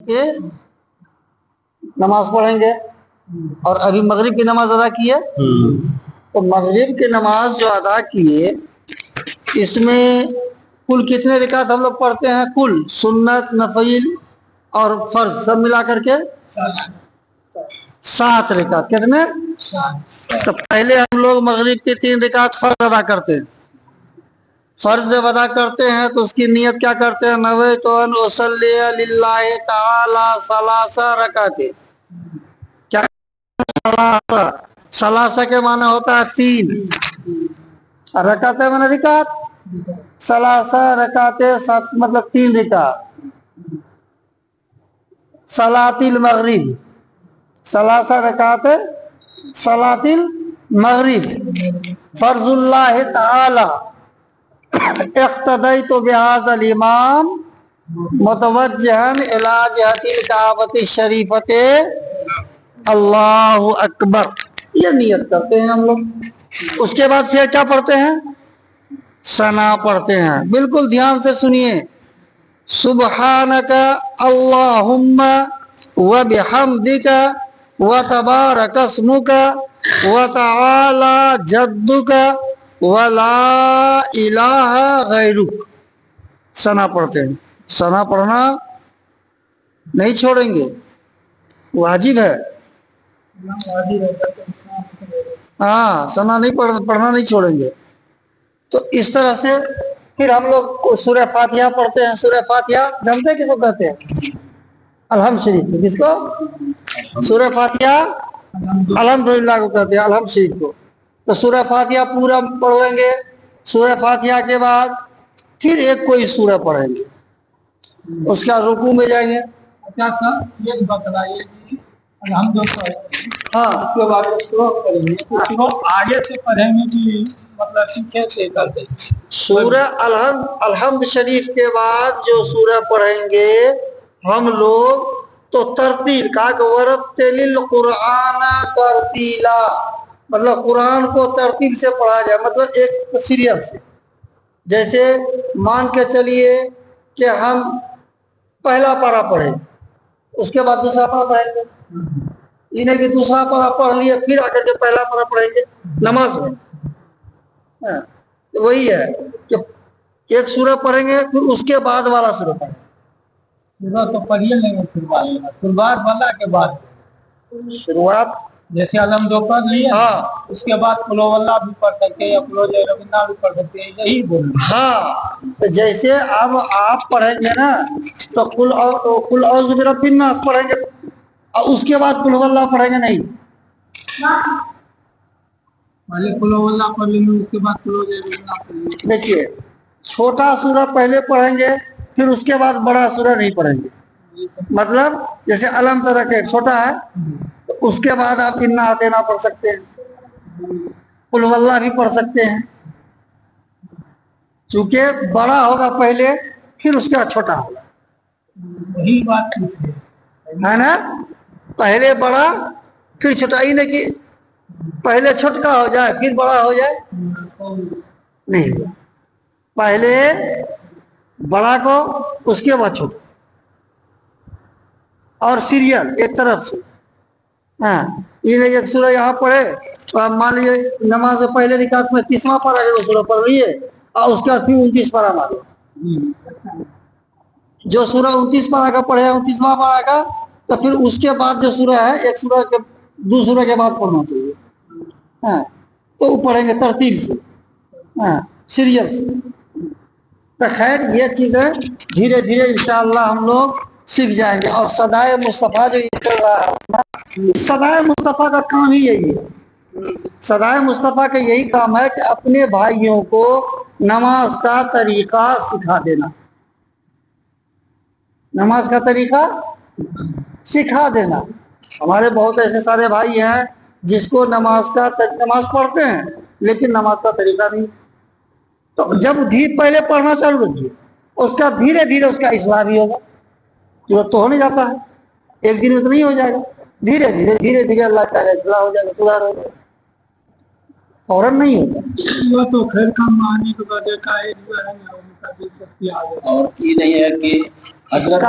کے نماز پڑھیں گے، اور ابھی مغرب کی نماز ادا کی ہے، تو مغرب کی نماز جو ادا کیے اس میں کل کتنے رکعت ہم لوگ پڑھتے ہیں؟ کل سنت، نفل اور فرض سب ملا کر کے 7 رکعت۔ کتنے؟ تو پہلے ہم لوگ مغرب کی 3 رکعت فرض ادا کرتے ہیں۔ فرض جب ادا کرتے ہیں تو اس کی نیت کیا کرتے ہیں؟ نویت ان اصلی للہ تعالی ثلاث رکعت۔ کیا ثلاثہ کے معنی ہوتا ہے 3، رکعت معنی رکعت، ثلاثہ رکعت 7 مطلب 3 رکعت۔ صلاۃ المغرب، ثلاثہ رکعت صلاۃ المغرب، فرض اللہ تعالی اقتدیت بہذا الامام متوجہا الی جہۃ الکعبۃ الشریفۃ اللہ اکبر، یہ نیت کرتے ہیں ہم لوگ۔ اس کے بعد پھر کیا پڑھتے ہیں؟ ثنا پڑھتے ہیں۔ بالکل دھیان سے سنیے، سبحانک اللہم وبحمدک وتبارک اسمک وتعالی جدک ولا الہ غیرک۔ ثنا پڑھتے ہیں۔ ثنا پڑھنا نہیں چھوڑیں گے، واجب ہے۔ ہاں، ثنا نہیں پڑھنا نہیں چھوڑیں گے۔ تو اس طرح سے پھر ہم لوگ سورہ فاتحہ پڑھتے ہیں۔ سورہ فاتحہ جانتے ہیں کس کو کہتے ہیں؟ الحمد شریف۔ کس کو؟ سورہ فاتحہ الحمدللہ کو کہتے ہیں، الحمد شریف کو۔ تو سورہ فاتحہ پورا پڑھیں گے۔ سورہ فاتحہ کے بعد پھر ایک کوئی سورہ پڑھیں گے، اس کا رکوع میں جائیں گے۔ یہ بتلائیے کہ الحمدللہ، ہاں، اس کے بعد آگے سے پڑھیں گے کہ مطلب پیچھے سے کرتے ہیں؟ سورہ الحمد شریف کے بعد جو سورہ پڑھیں گے ہم لوگ تو ترتیل، کہا کہ ورتل القرآن ترتیلا، مطلب قرآن کو ترتیب سے پڑھا جائے، مطلب ایک سیریل سے۔ جیسے مان کے چلیے کہ ہم پہلا پارہ پڑھیں، اس کے بعد دوسرا پارہ پڑھیں گے، یہ نہیں کہ دوسرا پارہ پڑھ لیے پھر آ کر کے پہلا پارہ پڑھیں گے نماز میں۔ وہی ہے کہ ایک سورہ پڑھیں گے پھر اس کے بعد والا سورہ پڑھیں گے۔ تو پڑھیے لیں گے شروعات والا کے بعد، شروعات جیسے الحمد پڑھ لیے، ہاں، اس کے بعد قل هو اللہ بھی پڑھ سکتے ہیں یا قل هو ربنا بھی پڑھ سکتے ہیں، یہی بول رہے ہیں۔ ہاں، تو جیسے اب آپ پڑھیں گے نا تو قل اعوذ برب الناس پڑھیں گے، اور اس کے بعد قل هو اللہ پڑھیں گے نہیں، پہلے قل هو اللہ پڑھ لیں گے، اس کے بعد قل هو ربنا پڑھ لیں گے۔ دیکھیے، چھوٹا سورہ پہلے پڑھیں گے پھر اس کے بعد بڑا سورہ نہیں پڑھیں گے۔ مطلب جیسے علم ترک ایک چھوٹا ہے، اس کے بعد آپ انا اعطینا پڑھ سکتے ہیں، قل هو اللہ بھی پڑھ سکتے ہیں، چونکہ بڑا ہوگا پہلے پھر اس کا چھوٹا ہوگا، وہی بات ہے نا، پہلے بڑا پھر چھوٹا، ہی نہیں کہ پہلے چھوٹا ہو جائے پھر بڑا ہو جائے، نہیں، پہلے بڑا کو اس کے بعد چھوٹا، اور سیریل ایک طرف سے۔ ہاں، یہ نہیں ایک سورہ یہاں پڑھے تو آپ مان لیجیے نماز سے پہلے رکعت میں 30واں پارہ ہے وہ سورہ پڑھ لیے، اور اس کے بعد پھر 29 پارہ مارے، جو سورہ 29 پارہ کا پڑھے 29واں پارہ کا، تو پھر اس کے بعد جو سورہ ہے ایک سورہ کے دو سورہ کے بعد پڑھنا چاہیے۔ ہاں، تو وہ پڑھیں گے ترتیب سے، ہاں، سیریل سے۔ تو خیر یہ چیزیں دھیرے دھیرے انشاءاللہ ہم لوگ سیکھ جائیں گے۔ اور صدائے مصطفیٰ جو چل رہا ہے، صدائے مصطفیٰ کا کام ہی یہی ہے۔ صدائے مصطفیٰ کا یہی کام ہے کہ اپنے بھائیوں کو نماز کا طریقہ سکھا دینا، نماز کا طریقہ سکھا دینا۔ ہمارے بہت ایسے سارے بھائی ہیں جس کو نماز پڑھتے ہیں لیکن نماز کا طریقہ نہیں، تو جب پہلے پڑھنا چالو رکھیے، اس کا دھیرے دھیرے اس کا اصلاح بھی ہوگا، تو ہو نہیں جاتا ہے ایک دن میں تو نہیں ہو جائے گا، دھیرے دھیرے اللہ تعالیٰ اصلاح ہو جائے گا، سدھار ہو جائے گا، فوراً نہیں ہوگا۔ تو خیر کا معنی تو دیکھا ہے، اور یہ نہیں ہے کہ حضرت